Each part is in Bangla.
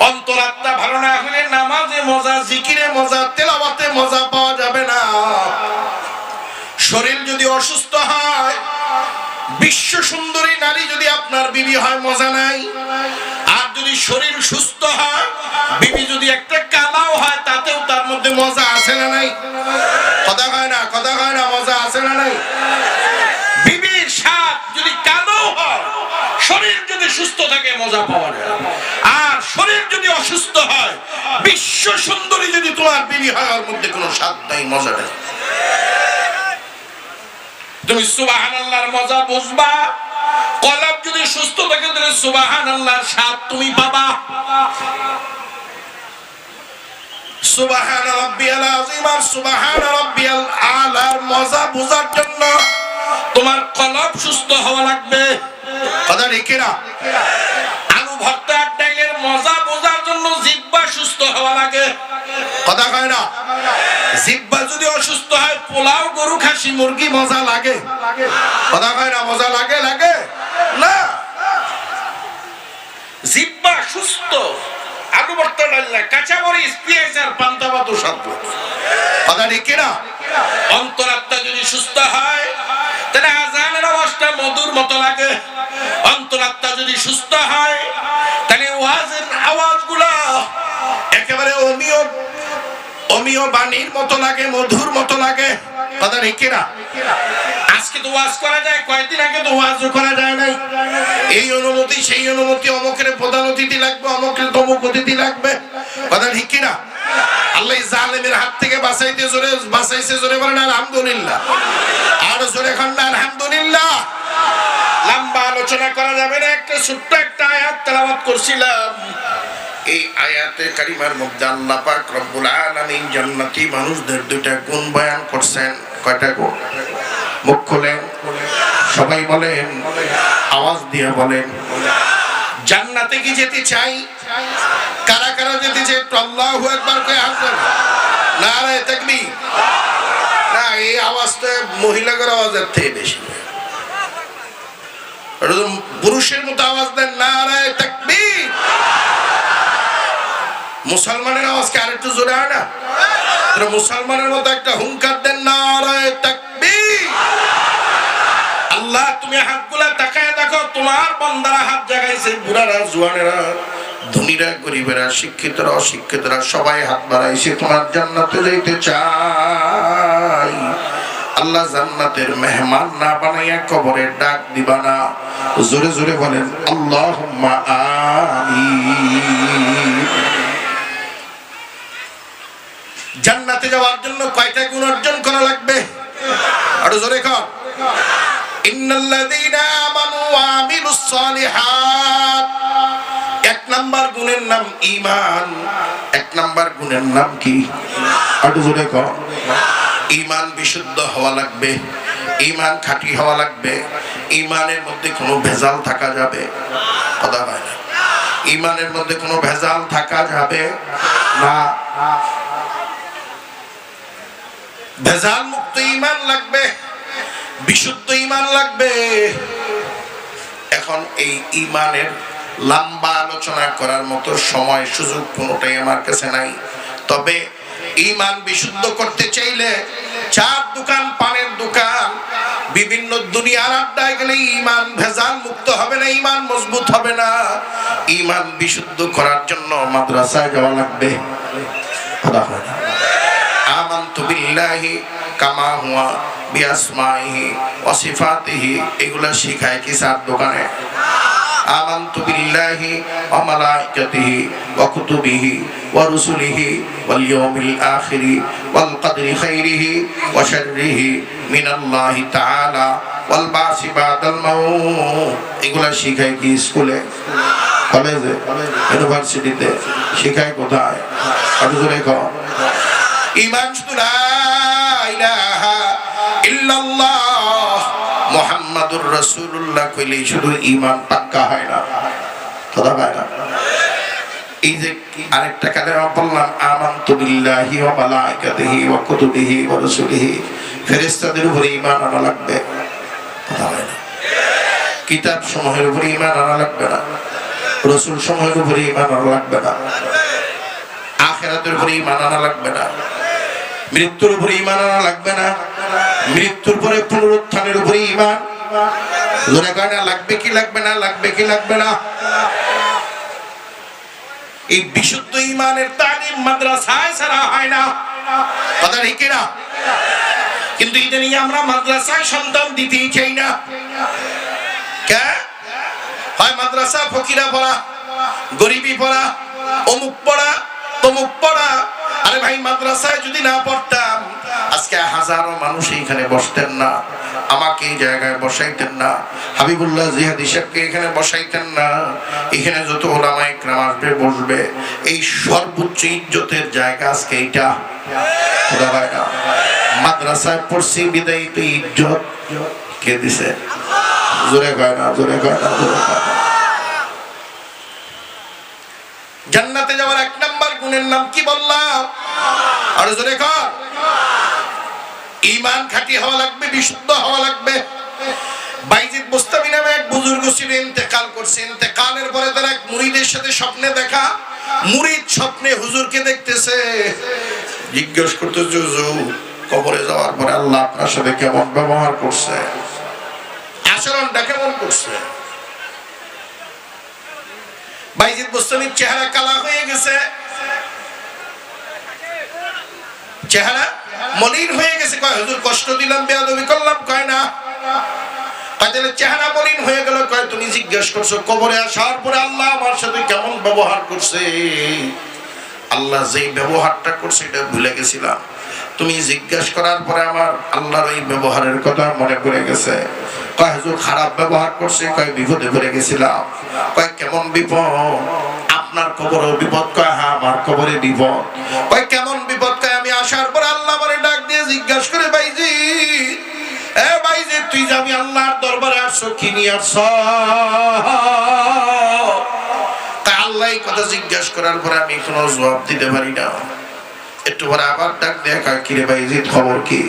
অন্তরাত্মা ভালো না হলে নামাজে মজা, জিকিরে মজা, তেলাওয়াতে মজা পাওয়া যাবে না। শরীর যদি অসুস্থ হয়, বিশ্ব সুন্দরী নারী যদি আপনার বিবি হয়, মজা নাই। আর যদি শরীর সুস্থ হয়, বিবি যদি একটা কালাও হয়, তাতেও তার মধ্যে মজা আছে না নাই? কথা হয় না, কথা হয় না, মজা আছে না নাই? বিবির স্বাদ যদি কালো হয়, শরীর যদি সুস্থ থাকে, মজা পাওয়া যায়। আর শরীর যদি অসুস্থ হয়, বিশ্ব সুন্দরী যদি তোমার বিবি হয়, ওর মধ্যে কোনো স্বাদ নাই, মজা নেই। তুমি সুবহানাল্লাহর মজা বুঝবা। কলব যদি সুস্থ থাকে, তাহলে সুবহানাল্লাহর স্বাদ তুমি পাবা। সুবহান রাব্বিয়াল আযীম আর সুবহান রাব্বিয়াল আলার মজা বোঝার জন্য তোমার কলব সুস্থ হওয়া লাগবে। কথা ঠিক না? আলু ভর্তা আর ডালের মজা বোঝার জন্য জিহ্বা সুস্থ হওয়া লাগে। কথা কয় না? জিহ্বা যদি অসুস্থ হয়, পোলাও, গরু, খাসি, মুরগি মজা লাগে? কথা কয় না? মজা লাগে? লাগে না। জিহ্বা সুস্থ, আলু ভর্তা ডাল না, কাঁচা মরিচ, পেঁয়াজ আর পান্তা ভাত সব। কথা ঠিক না? অন্তরাত্মা যদি সুস্থ হয়, তাহলে আজানের আওয়াজটা মধুর মতো লাগে। অন্তরাত্মা যদি সুস্থ হয়, তাহলে ওয়াজের আওয়াজগুলো একেবারে অমীয় বাণীর মতো লাগে, মধুর মতো লাগে। কথা ঠিক না? আজকে তো ওয়াজ করা যায়, কয়েকদিন আগে তো ওয়াজও করা যায় নাই। এই অনুমতি, সেই অনুমতি, অমুকের প্রধান অতিথি লাগবে, অমুকের তমুক অতিথি লাগবে। কথা ঠিক না? আল্লাহ জালেমের হাত থেকে বাঁচাইছে, জোরে বলেন আলহামদুলিল্লাহ। আর জোরে খান না আলহামদুলিল্লাহ। লম্বা আলোচনা করা যাবে না, একটা ছোট্ট একটা আয়াত তেলাওয়াত করছিলাম। এই আয়াতে কারিমার মধ্যে আল্লাহ পাক রব্বুল আলামিন জান্নাতি মানুষদের দুইটা গুণ বয়ান করছেন। কয়টা গুণ? মুখ খোলেন, সবাই বলেন, আওয়াজ দিয়ে বলেন। জান্নাতে কি যেতে চাই? কারা কারা যেতে চাই? একটু আল্লাহু আকবার কয়ে হাত তোলেন। নারে তাকবীর। না, এই আওয়াজটা মহিলাদের আওয়াজের থেকে বেশি। পুরুষের মতো আওয়াজ দেন, নারে তাকবীর। মুসলমানের আওয়াজকে আরেকটু জোরে হয় না? মুসলমানের মতো একটা হুঙ্কার দেন, নারে তাকবীর। আল্লাহ, তুমি হাতগুলা তাকায় দেখো, তোমার বান্দারা হাত জাগাইছে, বুড়ারা, জোয়ানেরা, ধনীরা, গরিবেরা, শিক্ষিতরা, অশিক্ষিতরা, সবাই হাত বাড়াইছে, তোমার জান্নাতে যাইতে চাই। আল্লাহ জান্নাতের মেহমান না বানাইয়া কবরে ডাক দিবা না। জোরে জোরে বলেন আল্লাহুম্মা আমিন। জান্নাতে যাওয়ার জন্য কয়টা গুণ অর্জন করা লাগবে? আরো জোরে কর। ইন্নাল্লাযীনা আমানু ওয়া আমিলুস সালিহাত। এক নাম্বার গুণের নাম ঈমান। এক নাম্বার গুণের নাম কি? আরো জোরে কর। ঈমান বিশুদ্ধ হওয়া লাগবে, ঈমান খাঁটি হওয়া লাগবে। ঈমানের মধ্যে কোনো ভেজাল থাকা যাবে? কথা হয় না। ঈমানের মধ্যে কোনো ভেজাল থাকা যাবে না। ভেজাল মুক্ত ঈমান লাগবে, বিশুদ্ধ ঈমান লাগবে। এখন এই ঈমানের লম্বা আলোচনা করার মতো সময় সুযোগ কোনোটাই আমার কাছে নাই। তবে ঈমান বিশুদ্ধ করতে চাইলে চার দোকান, পানের দোকান, বিভিন্ন দুনিয়ার আড্ডায় গেলে ঈমান ভেজাল মুক্ত হবে না, ঈমান মজবুত হবে না। ঈমান বিশুদ্ধ করার জন্য মাদ্রাসায় যাওয়া লাগবে। আমানতু বিল্লাহি কামা হুয়া বিআসমাইহি ওয়া সিফাতিহি, এগুলা শিখায় কি চার দোকানে? আমানতু বিল্লাহি ওয়া মালাইকাতিহি ওয়া কুতুবিহি ওয়া রুসুলিহি ওয়াল ইয়াউমিল আখিরি ওয়াল কদরি খাইরিহি ওয়া শাররিহি মিনাল্লাহি তাআলা ওয়াল বাসি বাদাল মাউত, এগুলা শিখায় কি স্কুলে, কলেজে, ইউনিভার্সিটিতে? শিখায় কোথায়? আরো জোরে কর। ঈমান শুধু লা ইলাহা ইল্লাল্লাহ মুহাম্মাদুর রাসূলুল্লাহ কইলেই শুধু ঈমান পাক্কা হয় না। কথা হয় না? এই যে আরেকটা কালেমা বললাম, আমানতু বিল্লাহি ওয়া মালাইকাতিহি ওয়া কুতুবিহি ওয়া রাসূলিহি, ফেরেশতাদের উপরে ঈমান আনা লাগবে। কথা হয় না? কিতাব সমূহের উপরে ঈমান আনা লাগবে না? রাসূল সময়ের উপরে ঈমান আনা লাগবে না, আখিরাতের উপরে ঈমান আনা লাগবে না, মৃত্যুর উপরে ঈমান আনা লাগবে না, মৃত্যুর পরে পুনরুত্থানের উপরে ঈমান জোরে কয় না লাগবে কি লাগবে না, লাগবে কি লাগবে না। এই বিশুদ্ধ ঈমানের তালিম মাদ্রাসায় ছাড়া হয় না, কথা ঠিক না? কিন্তু ইদানিং আমরা মাদ্রাসায় সন্তান দিতেই চাই না। কে হয় মাদ্রাসা ফকিরা পড়া, গরিবি পড়া, অমুক পড়া, তমুক পড়া। আরে ভাই মাদ্রাসায় যদি না পড়তাম আজকে হাজারো মানুষ এখানে বসতেন না, আমাকে এই জায়গায় বসাইতেন না, হাবিবুল্লাহ জিহাদি সাহেবকে এখানে বসাইতেন না, এখানে যত ওলামা ইকরাম আসবে বসবে। এই সর্বোচ্চ ইজ্জতের জায়গা আজকে এইটা। খোদা ভাই না মাদ্রাসায় পড়ছি বিদায়ী তো ইজ্জত কে দিছে? জোরে কয় না, জোরে কয় না, জোরে কয় না। জান্নাতে যাওয়ার এক নাম্বার গুণের নাম কি বললাম? আর জোরে কর। ঈমান খাঁটি হওয়া লাগবে, বিশুদ্ধ হওয়া লাগবে। বাইজিদ বুস্তামি নামে এক বুজুর্গ ছিলেন, ইন্তেকাল করছে। ইন্তেকালের পরে তার এক মুরিদের সাথে স্বপ্নে দেখা। মুরিদ স্বপ্নে হুজুরকে দেখতেছে, জিজ্ঞেস করতেছে হুজুর কবরে যাওয়ার পরে আল্লাহ আপনার সাথে কেমন ব্যবহার করছে, আচরণটা কেমন করছে? বাইজিদ বুস্তামির চেহারা কালা হয়ে গেছে, চেহারা মলিন হয়ে গেছে। কয় হুজুর কষ্ট দিলাম, বেয়াদবি করলাম? কয় না। তাহলে চেহারা মলিন হয়ে গেল। কয় তুমি জিজ্ঞেস করছো কবরে আসার পরে আল্লাহ আমার সাথে কেমন ব্যবহার করছে? আল্লাহ যেই ব্যবহারটা করছে এটা ভুলে গেছিলাম, তুমি জিজ্ঞেস করার পরে আমার আল্লাহর এই ব্যবহারের কথা মনে পড়ে গেছে। কয় হুজুর খারাপ ব্যবহার করছে? কয় বিপদে পড়ে গেছিলাম। কয় কেমন বিপদ? আপনার কবরে বিপদ? কয় হ্যাঁ আমার কবরে বিপদ। কয় কেমন বিপদ? কয় আমি আসার পর আল্লাহ আমারে ডাক দিয়ে জিজ্ঞাসা করে বাইজি, এ বাইজি তুই যাবি আল্লাহর দরবারে আসছো কি নিয়ে আসছো? তা আল্লাহ এই কথা জিজ্ঞাসা করার পরে আমি কোনো জবাব দিতে পারি না। একটু পরে আবার ডাক দিয়ে কয় কিরে বাইজিদ খবর কি?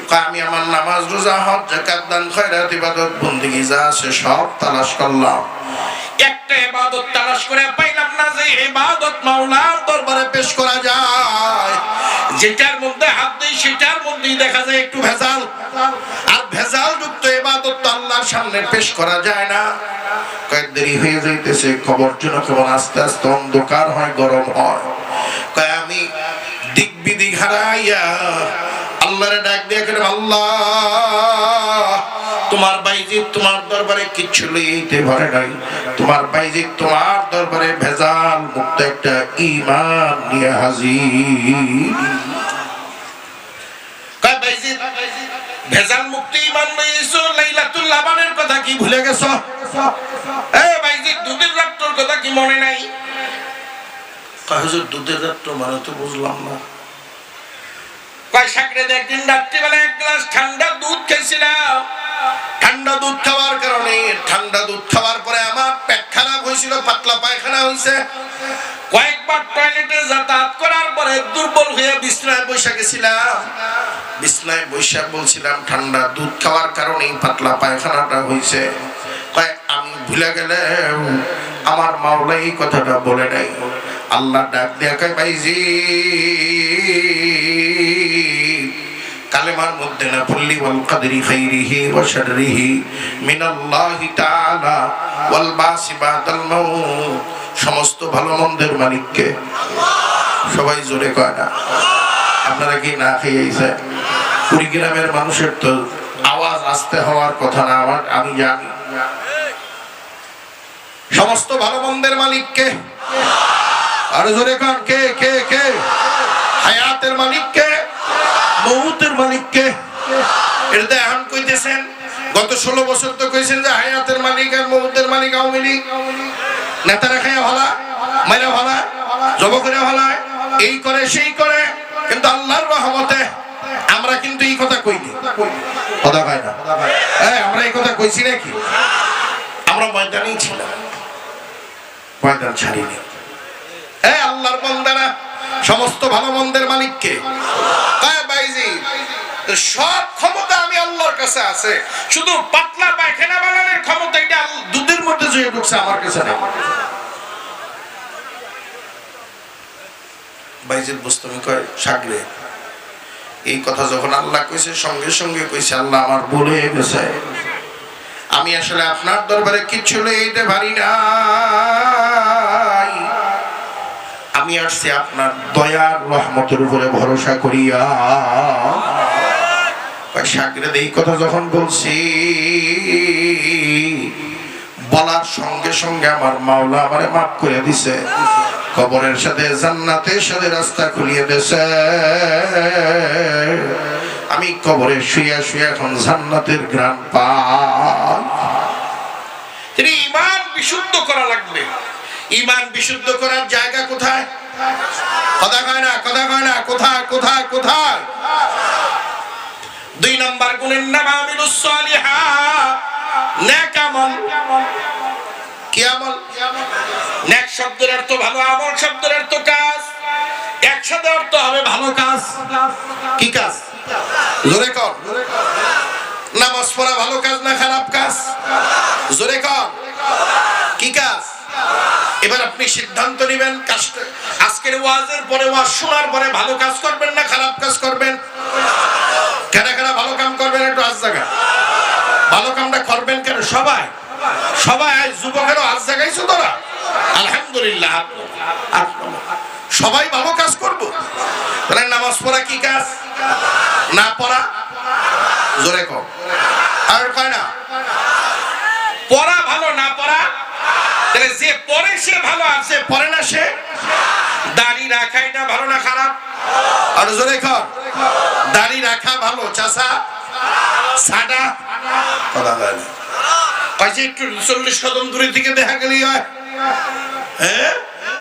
কয় আমি আমার নামাজ রোজা হজ যাকাত দান খয়রাত ইবাদত বন্দেগী যা আছে সব তালাশ করলাম, একটা ইবাদত তালাশ করে পাইলাম না যে ইবাদত মাওলার দরবারে পেশ করা যায়। যেটার মধ্যে হাত দেই সেটার মধ্যেই দেখা যায় একটু ভেজাল, আর ভেজাল যুক্ত ইবাদত তো আল্লাহর সামনে পেশ করা যায় না। কয়েক দেরি হয়ে যাইতেছে, খবর যেন কেমন আস্তে আস্তে অন্ধকার হয়, গরম হয়। কয় আমি দিক বিদিক হারাইয়া আল্লাহরে ডাক দিয়ে গেলাম, আল্লাহ তোমার বাইজিদ তোমার দরবারে কিচ্ছু লইতে পারে নাই, তোমার বাইজিদ তোমার দরবারে ভেজাল মুক্ত একটা ঈমান নিয়ে হাজির। কয় বাইজিদ ভেজাল মুক্ত ঈমান লইছো, লাইলাতুল লাবানের কথা কি ভুলে গেছো? এ বাইজিদ দুধের রাত্রির কথা কি মনে নাই? কয় হুজুর দুধের রাত্র মানে তো বুঝলাম না। কয় সাকরেতে একদিন রাত্রিবেলা এক গ্লাস ঠান্ডা দুধ খেয়েছিলাম। ঠান্ডা দুধ খাওয়ার কারণে, ঠান্ডা দুধ খাওয়ার পরে আমার পেট খারাপ হয়েছিল, পাতলা পায়খানা হয়েছে। কয়েকবার টয়লেটে যাতায়াত করার পরে দুর্বল হয়ে বিছনায় বসে গেছিলাম। বিছনায় বসে বলছিলাম ঠান্ডা দুধ খাওয়ার কারণে পাতলা পায়খানাটা হয়েছে। কয় আমি ভুলে গেলে আমার মাওলা এই কথাটা বলে নাই। আল্লাহ ডাক দিয়া কয় বাইজি কালেমার মধ্যে না পড়লি ওয়াল কদরি খাইরিহি ওয়া শাররিহি মিনাল্লাহি তাআলা ওয়াল বাসি বাদাল মাউত, সমস্ত ভালো মন্দের মালিককে সবাই জোরে কয় না। আপনারা কি না খেয়েছে? কুড়িগ্রামের মানুষের তো আওয়াজ আস্তে হওয়ার কথা না, আমি জানি। সমস্ত ভালো মন্দের মালিককে আর জোরে কন কে কে কে? হায়াতের মালিককে, মউতের মালিককে। এটা এখন কইতেছেন, গত 16 বছর তো কইছেন যে হায়াতের মালিক আর মউতের মালিক আওয়ামী লীগ। নেতারা খায়া ভালা, মাইরা ভালা, জব করে ভালা, এই করে সেই করে। কিন্তু আল্লাহর রহমতে আমরা কিন্তু এই কথা কইনি। কথা কয় না? আমরা এই কথা কইছি নাকি? আমরা ময়দানেই ছিলাম, ময়দান ছাড়িনি। আল্লাহর বান্দারা সমস্ত ভালো মন্দের মালিককে। সব ক্ষমতা আমি আল্লাহর কাছে আছে, শুধু পাতলা পায়খানা বানানোর ক্ষমতা এটা দুধের মধ্যে জুড়ে ঢুকছে আমার কাছে না। বাইজিদ বুস্তামি কয় সাগরে এই কথা যখন আল্লাহ কইছে সঙ্গে সঙ্গে কইছে আল্লাহ আমার ভুল হয়ে গেছে, আমি আসলে আপনার দরবারে কিচ্ছু লইতে পারি না, আমি আসছি আপনার দয়ার রহমতের উপরে ভরসা করিয়া। সাগরেদ এই কথা যখন বলছি বলার সঙ্গে সঙ্গে আমার মাওলা আমারে মাফ করে দিছে, কবরের সাথে জান্নাতের সাথে রাস্তা খুলিয়ে দিছে, আমি কবরে শুয়ে শুয়ে এখন জান্নাতের ঘ্রাণ পাই। তিনি ঈমান বিশুদ্ধ করা লাগবে। ঈমান বিশুদ্ধ করার জায়গা কোথায়? কথা কয় না, কথা কয় না, কোথায় কোথায় কোথায়? 2 নাম্বার গুণের নাম আমিলুস সালিহাত, নেক আমল। কি আমল? নেক শব্দের অর্থ ভালো, আমল শব্দের অর্থ কাজ, একসাথে অর্থ হবে ভালো কাজ। কি কাজ? জোরে কর। নামাজ পড়া ভালো কাজ না খারাপ কাজ? জোরে কর। কি কাজ? এবার আপনি সিদ্ধান্ত নেবেন আজকের ওয়াজের পরে, ওয়াজ শোনার পরে ভালো কাজ করবেন না খারাপ কাজ করবেন? কারা কারা ভালো কাম করবেন একটু হাত জায়গা। ভালো কামটা করবেন কেন? সবাই সবাই যুবকেরও হাত জায়গাইছো তোরা? আলহামদুলিল্লাহ, সবাই ভালো কাজ করবো। তাহলে নামাজ পড়া কি কাজ? না পড়া? জোরে কর। আর কয় না পড়া ভালো, না পড়া? তাহলে যে পড়ে সে ভালো, আর যে পড়ে না সে? দাড়ি রাখাই না ভালো না খারাপ? আর জোরে কর। দাড়ি রাখা ভালো, চাচা সাদা কথা বলে। একটু 40 কদম দূরের দিকে দেখা গেলেই হয়। হ্যাঁ